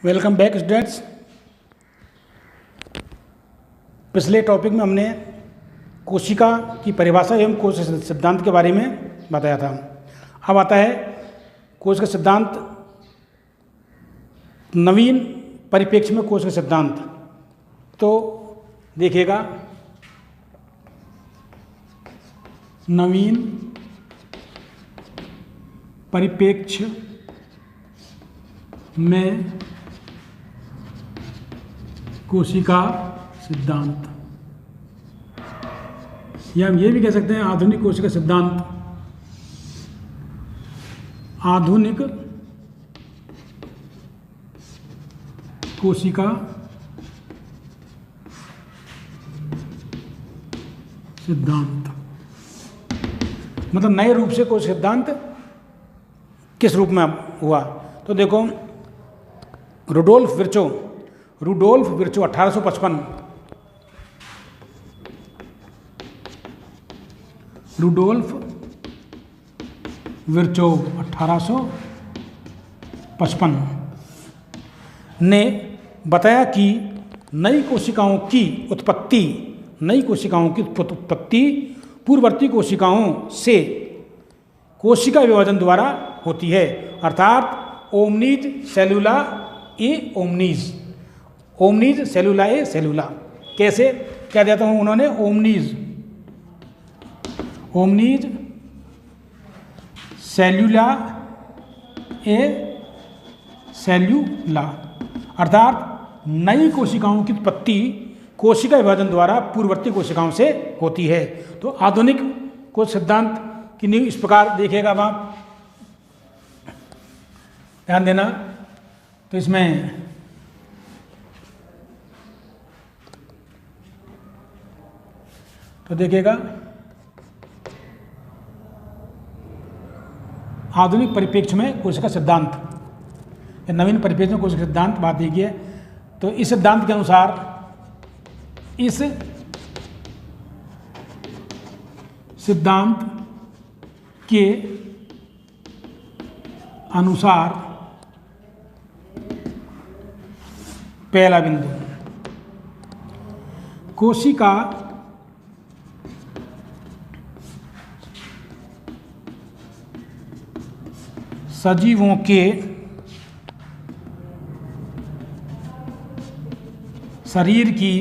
Welcome back students. पिछले topic में हमने कोशिका की परिभाषा एवं कोशिका सिद्धांत के बारे में बताया था। अब आता है कोशिका सिद्धांत, नवीन परिप्रेक्ष्य में कोशिका सिद्धांत। तो देखिएगा, नवीन परिप्रेक्ष्य में कोशिका सिद्धांत, या हम ये भी कह सकते हैं आधुनिक कोशिका सिद्धांत। आधुनिक कोशिका सिद्धांत मतलब नए रूप से कोशिका सिद्धांत किस रूप में हुआ। तो देखो, रुडोल्फ विर्चो 1855, रुडोल्फ विर्चो 1855 ने बताया कि नई कोशिकाओं की उत्पत्ति पूर्ववर्ती कोशिकाओं से कोशिका विभाजन द्वारा होती है, अर्थात ओमनीज सेलुला ए ओमनीज सेलुला ए सेलुला। कैसे क्या देता हूं उन्होंने? ओमनीज सेलुला ए सेल्यूला, अर्थात नई कोशिकाओं की उत्पत्ति कोशिका विभाजन द्वारा पूर्ववर्ती कोशिकाओं से होती है। तो आधुनिक कोशिका सिद्धांत की नींव इस प्रकार देखिएगा, आप ध्यान देना। तो इसमें तो देखिएगा, आधुनिक परिप्रेक्ष्य में कोशिका सिद्धांत या नवीन परिप्रेक्ष्य में कोशिका सिद्धांत बात देखिए। तो इस सिद्धांत के अनुसार, इस सिद्धांत के अनुसार पहला बिंदु, कोशिका सजीवों के शरीर की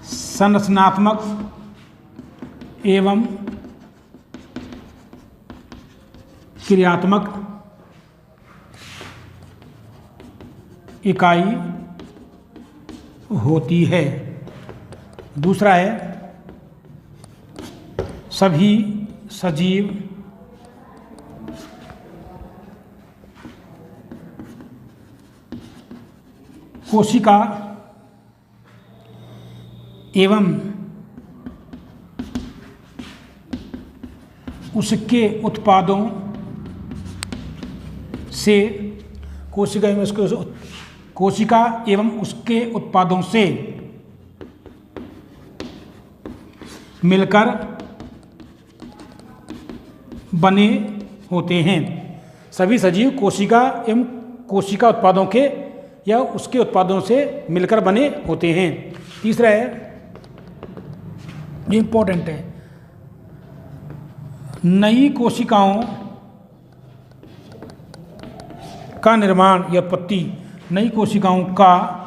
संरचनात्मक एवं क्रियात्मक इकाई होती है। दूसरा है, सभी सजीव कोशिका एवं उसके उत्पादों से कोशिका एवं उसके उत्पादों से मिलकर बने होते हैं। सभी सजीव कोशिका एवं कोशिका उत्पादों के या उसके उत्पादों से मिलकर बने होते हैं। तीसरा है, ये इंपॉर्टेंट है, नई कोशिकाओं का निर्माण या उत्पत्ति, नई कोशिकाओं का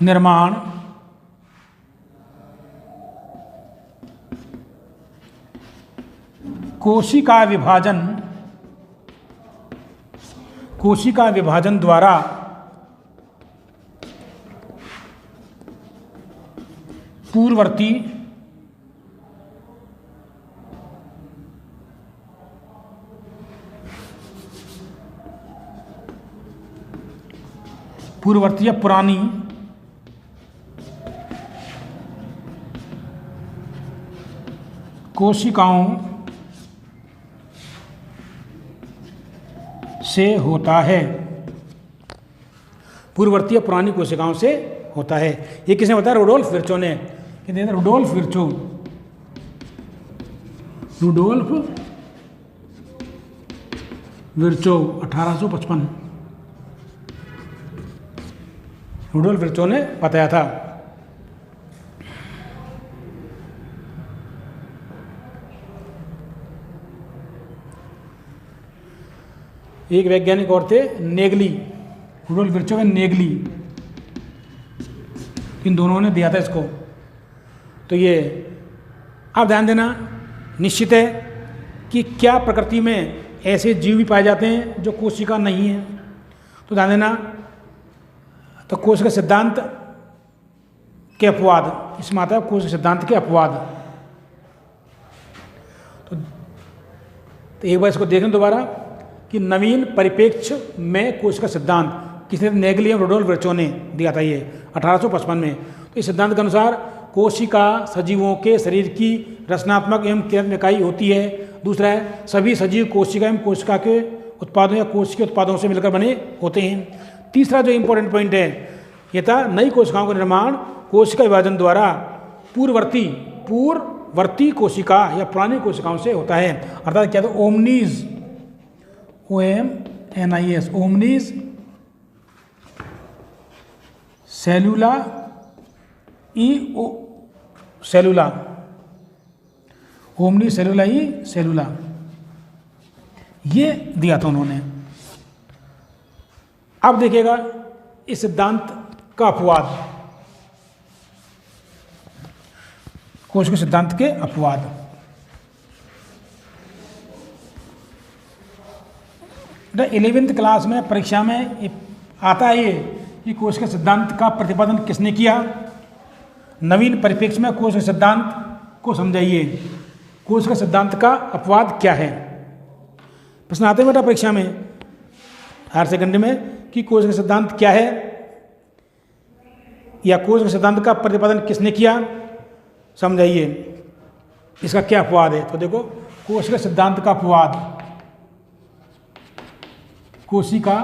निर्माण कोशिका विभाजन द्वारा पूर्ववर्ती या पुरानी कोशिकाओं से होता है। पूर्ववर्ती या पुरानी कोशिकाओं से होता है। ये किसने बताया? रुडोल्फ विर्चो ने। रुडोल्फ विर्चो 1855, रुडोल्फ विर्चो ने बताया था। एक वैज्ञानिक और थे नेगली, रुडोल्फ विर्चो और नेगली, इन दोनों ने दिया था इसको। तो ये आप ध्यान देना, निश्चित है कि क्या प्रकृति में ऐसे जीव भी पाए जाते हैं जो कोशिका नहीं है। तो ध्यान देना, तो कोशिका सिद्धांत के अपवाद, इसमें आता है कोशिका सिद्धांत के अपवाद। तो एक बार इसको देखना दोबारा कि नवीन परिप्रेक्ष्य में कोशिका सिद्धांत किसने, नेगली और रुडोल्फ विर्चो ने दिया था ये 1855 में। तो इस सिद्धांत के अनुसार कोशिका सजीवों के शरीर की रचनात्मक एवं क्रियात्मक इकाई होती है। दूसरा है सभी सजीव कोशिका एवं कोशिका के उत्पादों या कोशिकीय उत्पादों से मिलकर बने होते हैं। तीसरा जो इंपॉर्टेंट पॉइंट है ये था नई कोशिकाओं का निर्माण कोशिका विभाजन द्वारा पूर्ववर्ती कोशिका या पुरानी कोशिकाओं से होता है। अर्थात क्या, तो ओमनीज, OMNIS, ओमनीज सेलुला सेलुला, ओमनी सेलुला सेलुला, ये दिया था उन्होंने। अब देखिएगा इस सिद्धांत का अपवाद, कोशिका सिद्धांत के अपवाद। तो 11वीं क्लास में परीक्षा में आता है ये कि कोशिका सिद्धांत का प्रतिपादन किसने किया। नवीन परिप्रेक्ष्य में कोशिका सिद्धांत को समझाइए, कोशिका सिद्धांत का अपवाद क्या है। प्रश्न आते हैं बेटा परीक्षा में हायर सेकेंडरी में कि कोशिका सिद्धांत क्या है या कोशिका सिद्धांत का प्रतिपादन किसने किया, समझाइए इसका क्या अपवाद है। तो देखो कोशिका सिद्धांत का अपवाद, कोशिका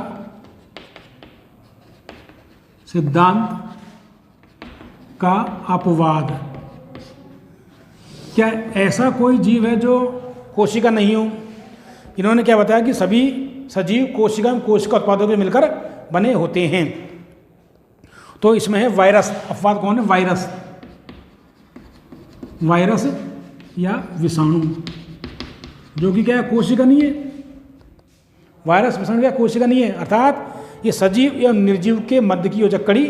सिद्धांत का अपवाद, क्या ऐसा कोई जीव है जो कोशिका नहीं हो। इन्होंने क्या बताया कि सभी सजीव कोशिका एवं कोशिका उत्पादों के मिलकर बने होते हैं। तो इसमें है वायरस, अपवाद कौन है, वायरस, वायरस या विषाणु, जो कि क्या है, कोशिका नहीं है। वायरस विषाणु क्या कोशिका नहीं है, अर्थात ये सजीव एवं निर्जीव के मध्य की योजक कड़ी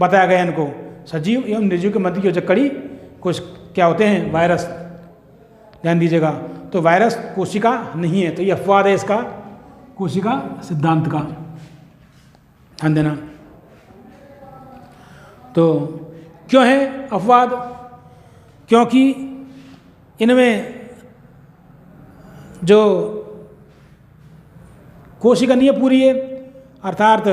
बताया गया इनको। सजीव एवं निर्जीव के मध्य की योजक कड़ी कुछ क्या होते हैं, वायरस, ध्यान दीजिएगा। तो वायरस कोशिका नहीं है, तो ये अपवाद है इसका, कोशिका सिद्धांत का, ध्यान देना। तो क्यों है अपवाद, क्योंकि इनमें जो कोशिका नहीं है पूरी है, अर्थात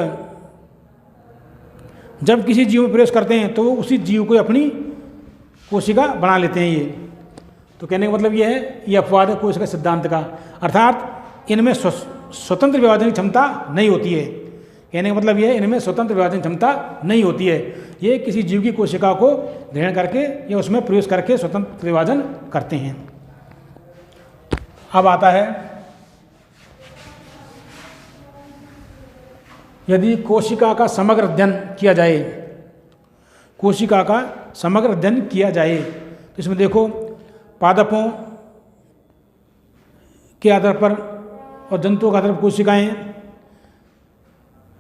जब किसी जीव में प्रवेश करते हैं तो वो उसी जीव को अपनी कोशिका बना लेते हैं ये। तो कहने का मतलब ये है, ये अपवाद है कोशिका सिद्धांत का, अर्थात इनमें स्वतंत्र विभाजन की क्षमता नहीं होती है। कहने का मतलब ये है, इनमें स्वतंत्र विभाजन क्षमता नहीं होती है। ये किसी जीव की कोशिका को ग्रहण करके या उसमें प्रवेश करके स्वतंत्र विभाजन करते हैं। अब आता है, यदि कोशिका का समग्र अध्ययन किया जाए, कोशिका का समग्र अध्ययन किया जाए, तो इसमें देखो पादपों के आधार पर और जंतुओं के आधार पर कोशिकाएं,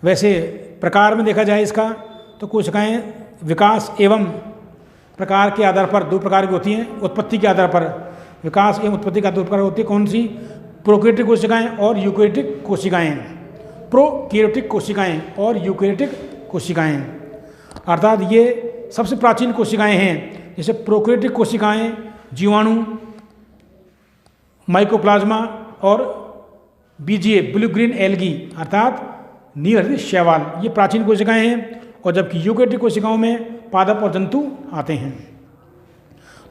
वैसे प्रकार में देखा जाए इसका तो कोशिकाएं विकास एवं प्रकार के आधार पर दो प्रकार की होती हैं। उत्पत्ति के आधार पर विकास एवं उत्पत्ति का दो प्रकार होती है, कौन सी, प्रोकैरियोटिक कोशिकाएं और यूकैरियोटिक कोशिकाएं। प्रोकैरियोटिक कोशिकाएं और यूकैरियोटिक कोशिकाएं, अर्थात ये सबसे प्राचीन कोशिकाएं हैं। जैसे प्रोकैरियोटिक कोशिकाएं जीवाणु, माइकोप्लाज्मा और बीजीए ब्लू ग्रीन एल्गी अर्थात नील हरित शैवाल, ये प्राचीन कोशिकाएं हैं। और जबकि यूकैरियोटिक कोशिकाओं में पादप और जंतु आते हैं।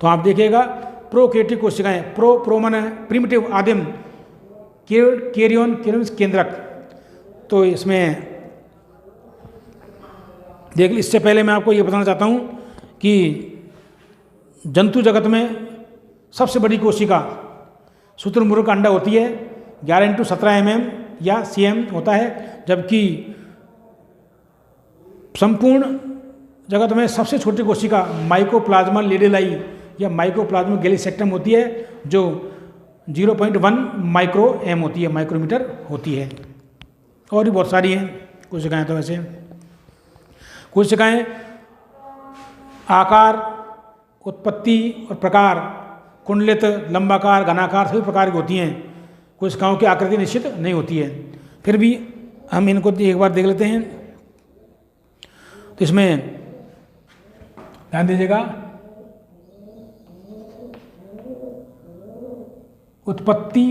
तो आप देखिएगा प्रोकैरियोटिक कोशिकाएं, प्रो माने प्रिमिटिव आदिम, कैरियन केंद्रक। तो इसमें देख, इससे पहले मैं आपको ये बताना चाहता हूँ कि जंतु जगत में सबसे बड़ी कोशिका शुतुरमुर्ग का अंडा होती है 11 × 17 mm या cm होता है, जबकि संपूर्ण जगत में सबसे छोटी कोशिका माइकोप्लाज्मा लेडेलाई या माइकोप्लाज्मा गैलीसेक्टम होती है, जो 0.1 माइक्रो एम होती है, माइक्रोमीटर होती है। और भी बहुत सारी हैं कोशिकाएं। तो वैसे कोशिकाएं आकार, उत्पत्ति और प्रकार, कुंडलित, लंबाकार, घनाकार सभी प्रकार की होती हैं। कोशिकाओं की आकृति निश्चित नहीं होती है। फिर भी हम इनको एक बार देख लेते हैं। तो इसमें ध्यान दीजिएगा, उत्पत्ति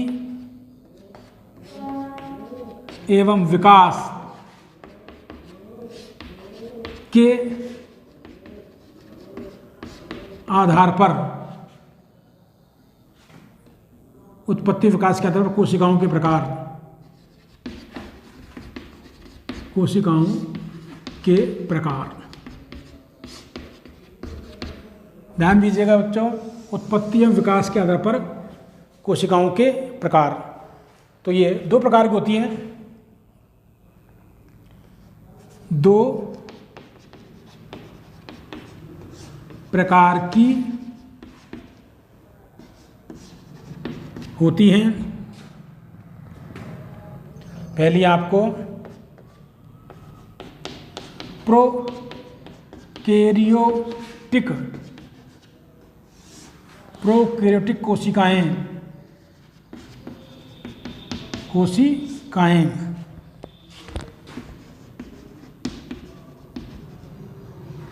एवं विकास के आधार पर, उत्पत्ति विकास के आधार पर कोशिकाओं के प्रकार, कोशिकाओं के प्रकार। ध्यान दीजिएगा बच्चों, उत्पत्ति एवं विकास के आधार पर कोशिकाओं के प्रकार। तो ये दो प्रकार की होती हैं, दो प्रकार की होती हैं। पहली आपको प्रोकैरियोटिक कोशिकाएं,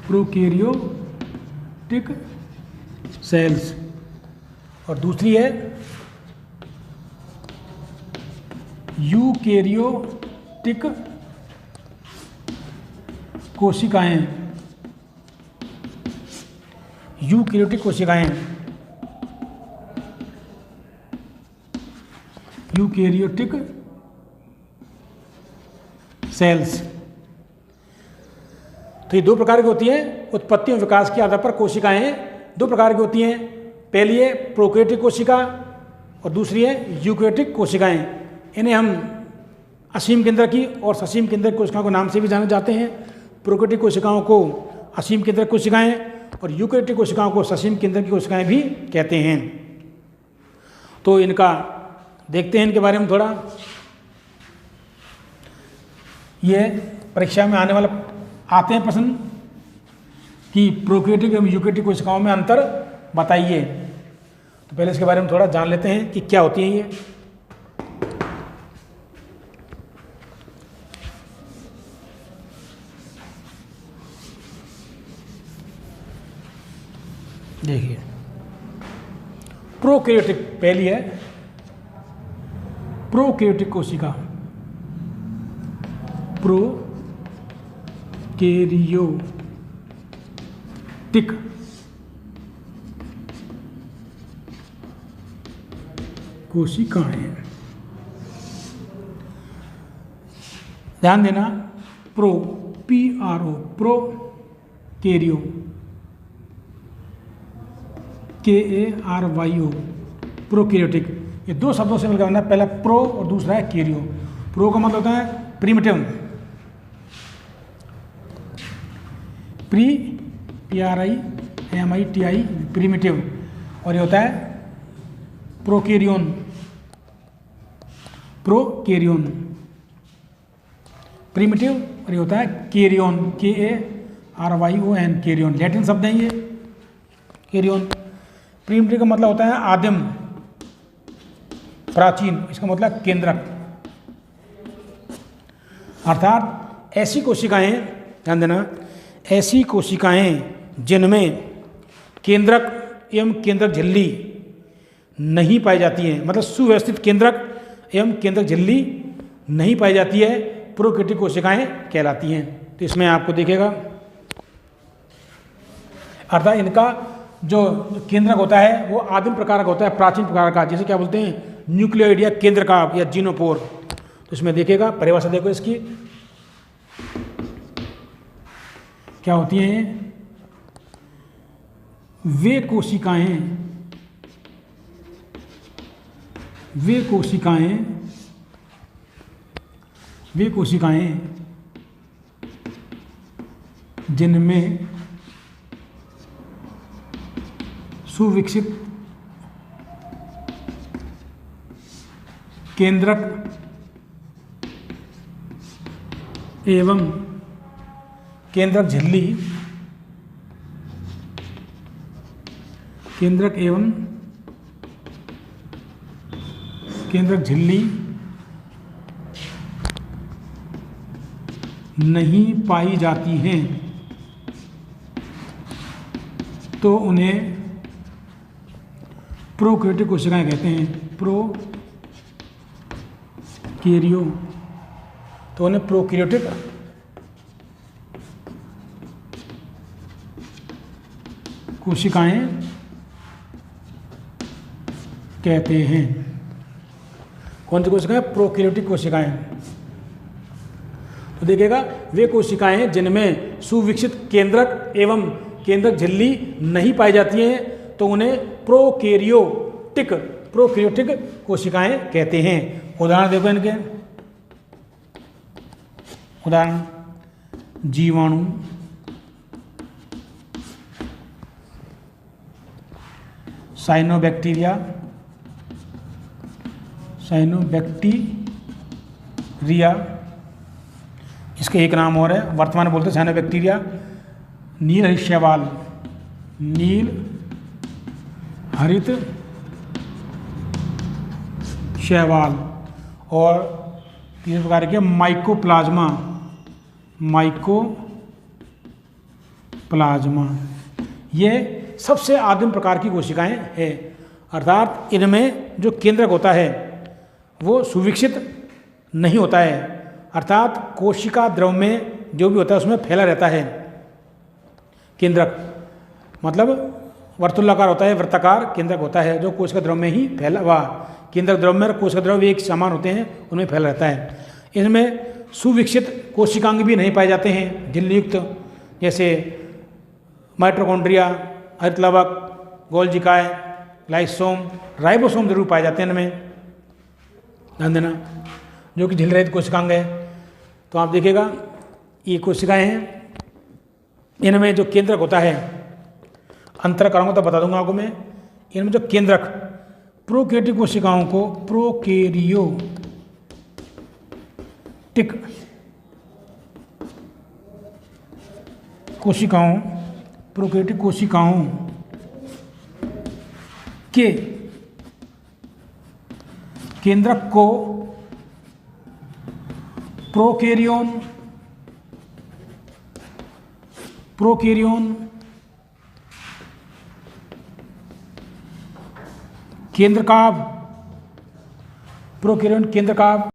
प्रोकैरियोटिक सेल्स, और दूसरी है यूकैरियोटिक कोशिकाएं। यूकैरियोटिक कोशिकाएं, यूकैरियोटिक सेल्स। तो ये दो प्रकार की होती हैं। उत्पत्ति और विकास के आधार पर कोशिकाएं दो प्रकार की होती हैं। पहली है प्रोकैरियोटिक कोशिका और दूसरी है यूकैरियोटिक कोशिकाएं। इन्हें हम असीम केंद्र की और ससीम केंद्र कोशिकाओं के नाम से भी जाने जाते हैं। प्रोकैरियोटिक कोशिकाओं को असीम केंद्र कोशिकाएं और यूकैरियोटिक कोशिकाओं को ससीम केंद्र की कोशिकाएं भी कहते हैं। तो इनका देखते हैं, इनके बारे में थोड़ा। ये परीक्षा में आने वाला आते हैं प्रश्न कि प्रोकैरियोटिक एवं यूकैरियोटिक कोशिकाओं में अंतर बताइए। तो पहले इसके बारे में थोड़ा जान लेते हैं कि क्या होती हैं ये। देखिए, प्रोकैरियोटिक पहली है प्रोकैरियोटिक कोशिका। प्रोकैरियोटिक कोशिकाएं। ध्यान देना, PRO प्रोकैरियो, KARYO प्रोकैरियोटिक। ये दो शब्दों से मिलकर बनना है, पहला प्रो और दूसरा है कैरियो। प्रो का मतलब होता है प्रिमिटिव, PRIMITI प्रिमिटिव, और ये होता है प्रोकैरियोन, प्रिमिटिव, और ये होता है कैरियोन, KARYON कैरियोन। लैटिन शब्द है ये कैरियोन। प्रिमिटिव का मतलब होता है आदिम, प्राचीन, इसका मतलब केंद्रक। अर्थात ऐसी कोशिकाएं, ध्यान देना, ऐसी कोशिकाएं जिनमें केंद्रक एवं केंद्रक झिल्ली नहीं पाई जाती हैं, मतलब सुव्यवस्थित केंद्रक एवं केंद्रक झिल्ली नहीं पाई जाती है, प्रोकैरियोटिक कोशिकाएं कहलाती हैं। तो इसमें आपको दिखेगा, अर्थात इनका जो केंद्रक होता है वो आदिम प्रकार का होता है, प्राचीन प्रकार का, जैसे क्या बोलते हैं न्यूक्लियोइड या केंद्र का या जीनोपोर। तो इसमें देखिएगा, परिभाषा देखो इसकी क्या होती हैं। वे कोशिकाएं वे कोशिकाएं जिनमें सुविकसित केंद्रक एवं केंद्रक झिल्ली नहीं पाई जाती हैं तो उन्हें प्रोकैरियोटिक कोशिकाएं कहते हैं। तो उन्हें प्रोकैरियोटिक कोशिकाएं कहते हैं। कौन सी कोशिकाएं? प्रोकैरियोटिक कोशिकाएं। तो देखिएगा, वे कोशिकाएं जिनमें सुविकसित केंद्रक एवं केंद्रक झिल्ली नहीं पाई जाती हैं तो उन्हें प्रोकैरियोटिक कोशिकाएं कहते हैं। उदाहरण देखो इनके। उदाहरण: जीवाणु, साइनोबैक्टीरिया, इसके एक नाम और है, वर्तमान में बोलते हैं साइनोबैक्टीरिया। नील हरित शैवाल। और तीसरे प्रकार के माइकोप्लाज्मा। ये सबसे आदिम प्रकार की कोशिकाएं हैं। अर्थात इनमें जो केंद्रक होता है वो सुविकसित नहीं होता है, अर्थात कोशिका द्रव में जो भी होता है उसमें फैला रहता है। केंद्रक मतलब वर्तुलाकार होता है, वृत्ताकार केंद्रक होता है जो कोशिका द्रव में ही फैला हुआ। केंद्रक द्रव में और कोशिका द्रव एक समान होते हैं, उनमें फैला रहता है। इनमें सुविकसित कोशिकांग भी नहीं पाए जाते हैं झिल्लीयुक्त, जैसे माइटोकॉन्ड्रिया, हरितलवक, गोल्जिकाय, लाइसोम, राइबोसोम जरूर पाए जाते हैं इनमें, ध्यान देना, जो कि झिल्ली रहित कोशिकांग है। तो आप देखिएगा, ये कोशिकाएं हैं, इनमें जो केंद्रक होता है, अंतर करूँगा तो बता दूंगा आपको मैं। इनमें जो केंद्रक, प्रोकैरियोटिक कोशिकाओं को प्रोकैरियोटिक कोशिकाओं के केंद्रक को प्रोकैरियोन केंद्रकाभ